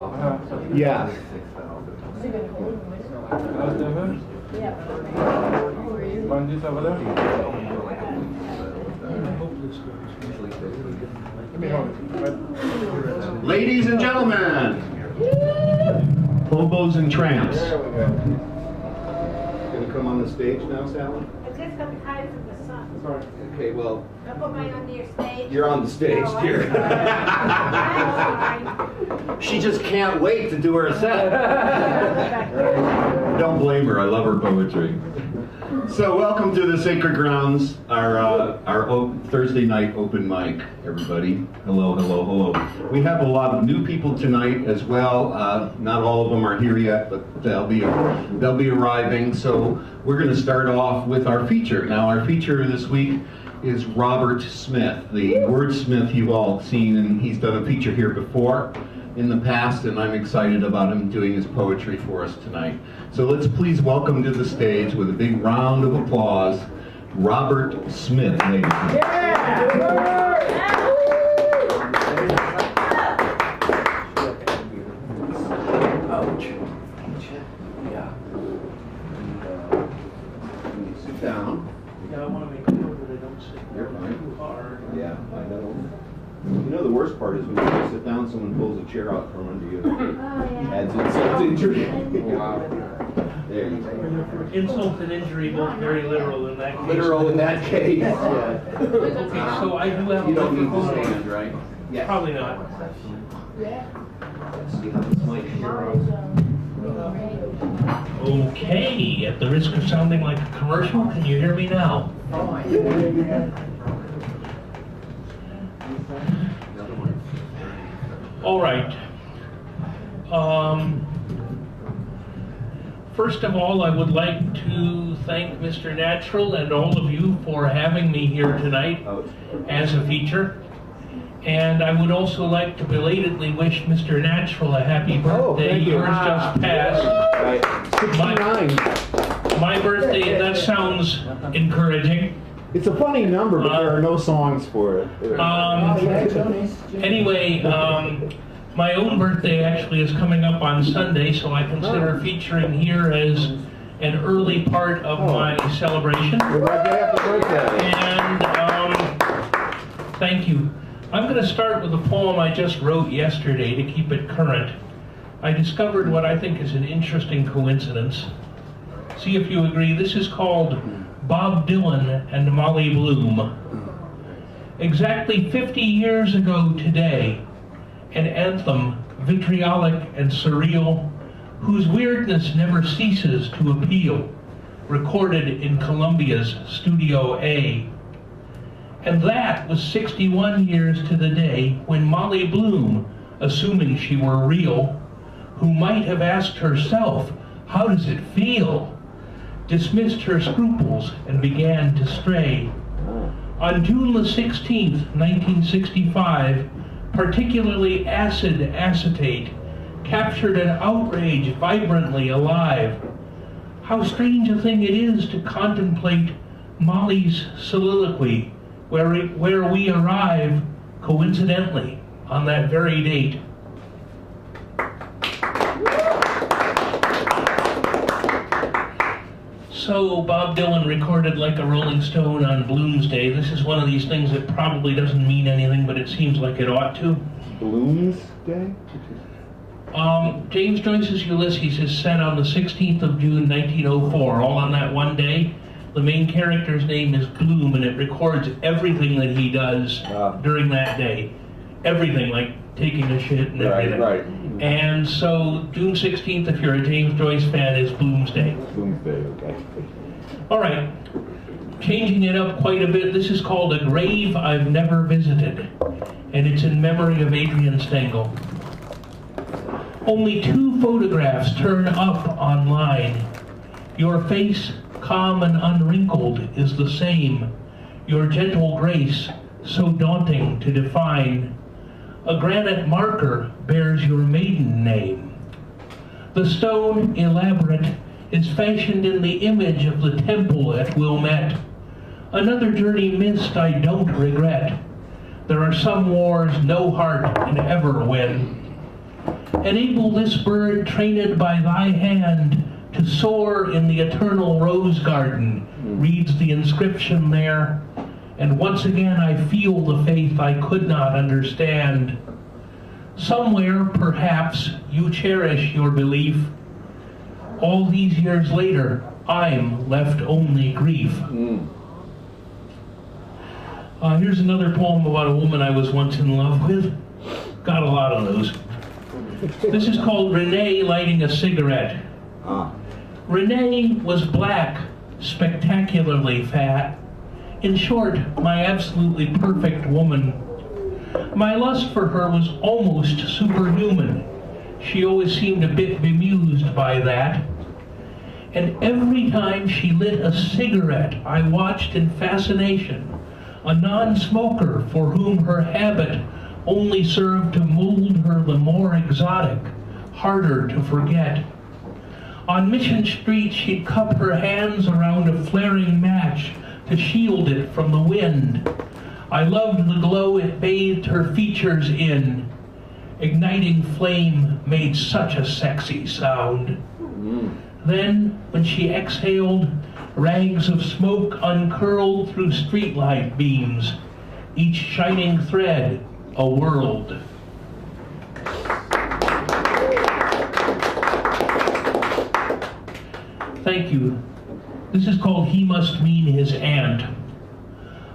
Yeah. Ladies and gentlemen, hobos and tramps. Gonna come on the stage now, Sally? I just got the kite from the sun. Sorry. Okay, well. I'll put mine on your stage. You're on the stage, dear. She just can't wait to do her set. Don't blame her. I love her poetry. So welcome to the Sacred Grounds, our Thursday night open mic, everybody. Hello, hello, hello. We have a lot of new people tonight as well. Not all of them are here yet, but they'll be arriving. So we're going to start off with our feature. Now our feature this week is Robert Smith, the wordsmith you've all seen, and he's done a feature here before in the past, and I'm excited about him doing his poetry for us tonight. So let's please welcome to the stage with a big round of applause, Robert Smith, ladies and gentlemen. Ouch. Yeah. Sit down. Yeah, I want to make sure that I don't sit You're fine. too hard. Yeah, I know. You know the worst part is when you sit down, someone pulls a chair out from under you. Adds insult to injury. Wow. There you go. Insult and injury, both very literal in that case. Literal in that case. Yeah. Okay, so I do have You don't need to microphone. stand, right? Yes. Probably not. You have this mic here. Okay, at the risk of sounding like a commercial, can you hear me now? All right. First of all, I would like to thank Mr. Natural and all of you for having me here tonight as a feature. And I would also like to belatedly wish Mr. Natural a happy birthday. Yours just passed. 69. My birthday, that sounds encouraging. It's a funny number, but there are no songs for it. Anyway, my own birthday actually is coming up on Sunday, so I consider featuring here as an early part of my celebration. Happy birthday. And thank you. I'm going to start with a poem I just wrote yesterday to keep it current. I discovered what I think is an interesting coincidence. See if you agree. This is called Bob Dylan and Molly Bloom. Exactly 50 years ago today, an anthem, vitriolic and surreal, whose weirdness never ceases to appeal, recorded in Columbia's Studio A. And that was 61 years to the day when Molly Bloom, assuming she were real, who might have asked herself, "How does it feel?" dismissed her scruples and began to stray. On June the 16th, 1965, particularly acid acetate captured an outrage vibrantly alive. How strange a thing it is to contemplate Molly's soliloquy, where we arrive, coincidentally, on that very date. So Bob Dylan recorded Like a Rolling Stone on Bloomsday. This is one of these things that probably doesn't mean anything, but it seems like it ought to. Bloomsday? James Joyce's Ulysses is set on the 16th of June, 1904, all on that one day. The main character's name is Bloom, and it records everything that he does during that day. Everything, like taking a shit and everything. Right. And so June 16th, if you're a James Joyce fan, is Bloomsday. Bloomsday, okay. All right, changing it up quite a bit. This is called A Grave I've Never Visited, and it's in memory of Adrian Stengel. Only 2 photographs turn up online. Your face, calm and unwrinkled, is the same. Your gentle grace, so daunting to define. A granite marker bears your maiden name. The stone, elaborate, is fashioned in the image of the temple at Wilmette. Another journey missed I don't regret. There are some wars no heart can ever win. Enable this bird trained by thy hand to soar in the eternal rose garden, reads the inscription there. And once again I feel the faith I could not understand. Somewhere, perhaps, you cherish your belief. All these years later, I'm left only grief. Here's another poem about a woman I was once in love with. Got a lot of those. This is called Renee Lighting a Cigarette. Renee was black, spectacularly fat. In short, my absolutely perfect woman. My lust for her was almost superhuman. She always seemed a bit bemused by that. And every time she lit a cigarette, I watched in fascination a non-smoker for whom her habit only served to mold her the more exotic, harder to forget. On Mission Street, she'd cup her hands around a flaring match to shield it from the wind. I loved the glow it bathed her features in. Igniting flame made such a sexy sound. Then, when she exhaled, rags of smoke uncurled through streetlight beams, each shining thread a world. Thank you. This is called He Must Mean His Aunt.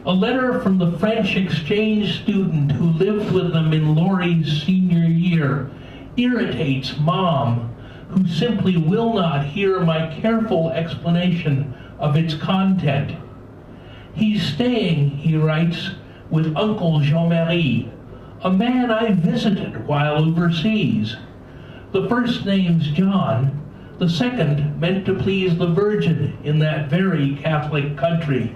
A letter from the French exchange student who lived with them in Laurie's senior year irritates Mom, who simply will not hear my careful explanation of its content. He's staying, he writes, with Uncle Jean-Marie, a man I visited while overseas. The first name's John, the second meant to please the Virgin in that very Catholic country.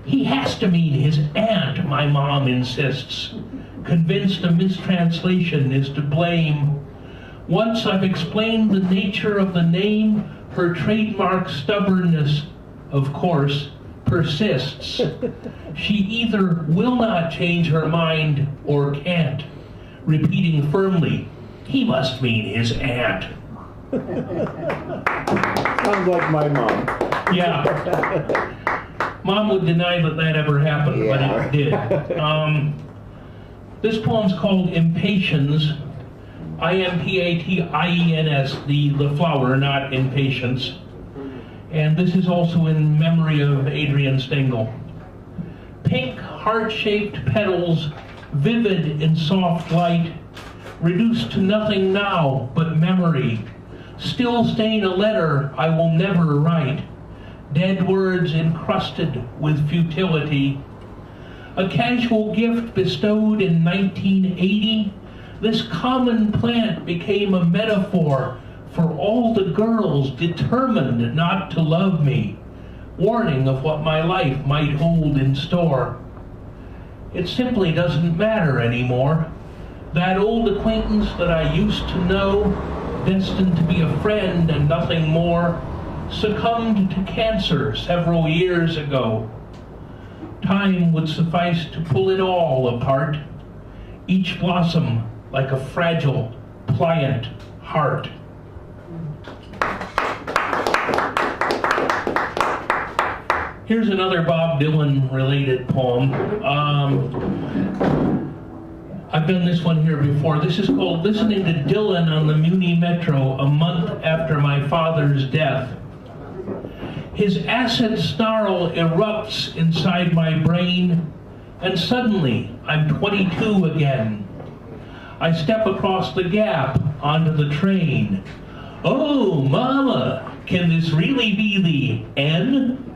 He has to mean his aunt, my mom insists, convinced a mistranslation is to blame. Once I've explained the nature of the name, her trademark stubbornness, of course, persists. She either will not change her mind or can't, repeating firmly, he must mean his aunt. Sounds like my mom. Yeah. Mom would deny that that ever happened, but it did. This poem's called Impatience. Impatiens, the flower, not impatience. And this is also in memory of Adrian Stengel. Pink, heart-shaped petals, vivid in soft light, reduced to nothing now but memory, still stain a letter I will never write, dead words encrusted with futility. A casual gift bestowed in 1980, this common plant became a metaphor for all the girls determined not to love me, warning of what my life might hold in store. It simply doesn't matter anymore. That old acquaintance that I used to know, destined to be a friend and nothing more, succumbed to cancer several years ago. Time would suffice to pull it all apart, each blossom like a fragile, pliant heart. Here's another Bob Dylan-related poem. I've done this one here before. This is called Listening to Dylan on the Muni Metro a month after my father's death. His acid snarl erupts inside my brain, and suddenly I'm 22 again. I step across the gap onto the train. Oh, Mama, can this really be the N?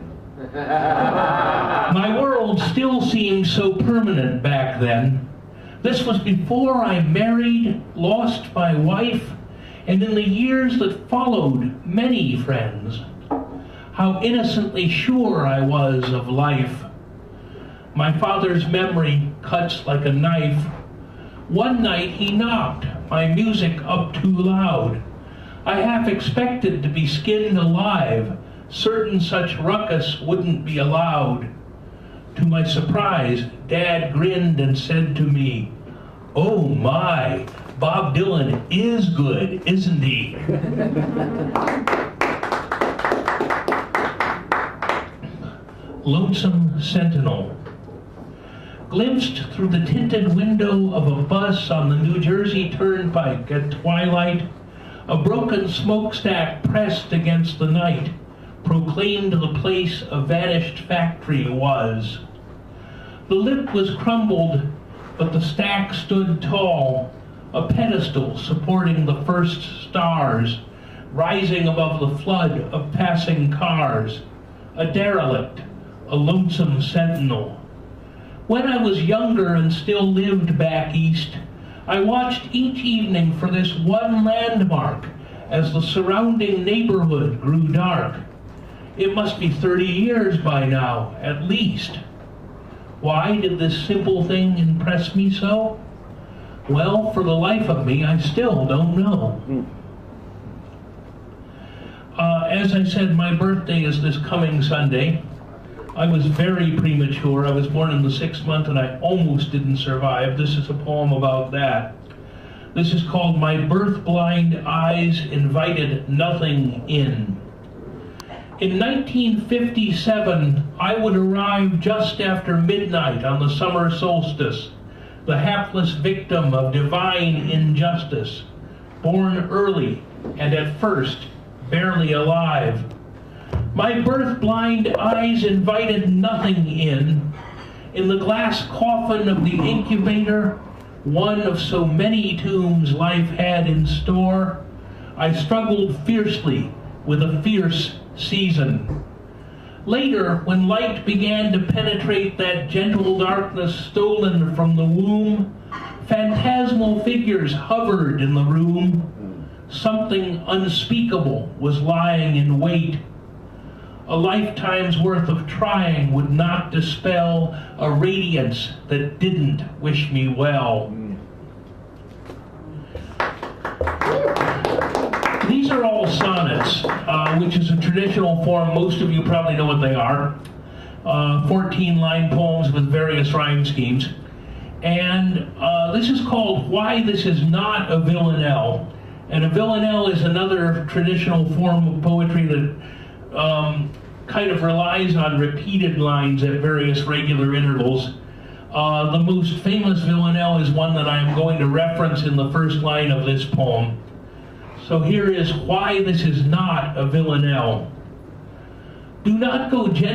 My world still seemed so permanent back then. This was before I married, lost my wife, and in the years that followed, many friends. How innocently sure I was of life. My father's memory cuts like a knife. One night he knocked, my music up too loud. I half expected to be skinned alive. Certain such ruckus wouldn't be allowed. To my surprise, Dad grinned and said to me, "Oh my, Bob Dylan is good, isn't he? Lonesome Sentinel. Glimpsed through the tinted window of a bus on the New Jersey Turnpike at twilight, a broken smokestack pressed against the night proclaimed the place a vanished factory was. The lip was crumbled, but the stack stood tall, a pedestal supporting the first stars, rising above the flood of passing cars, a derelict, a lonesome sentinel. When I was younger and still lived back east, I watched each evening for this one landmark as the surrounding neighborhood grew dark. It must be 30 years by now, at least. Why did this simple thing impress me so? Well, for the life of me, I still don't know. As I said, my birthday is this coming Sunday. I was very premature. I was born in the 6th month and I almost didn't survive. This is a poem about that. This is called My Birth-Blind Eyes Invited Nothing In. In 1957, I would arrive just after midnight on the summer solstice, the hapless victim of divine injustice, born early and at first barely alive. My birth-blind eyes invited nothing in. In the glass coffin of the incubator, one of so many tombs life had in store, I struggled fiercely with a fierce season. Later, when light began to penetrate that gentle darkness stolen from the womb, phantasmal figures hovered in the room. Something unspeakable was lying in wait. A lifetime's worth of trying would not dispel a radiance that didn't wish me well. These are all sonnets, which is a traditional form. Most of you probably know what they are. 14-line poems with various rhyme schemes. And this is called Why This Is Not a Villanelle. And a villanelle is another traditional form of poetry that kind of relies on repeated lines at various regular intervals. The most famous villanelle is one that I am going to reference in the first line of this poem. So here is Why This Is Not a Villanelle. Do not go gently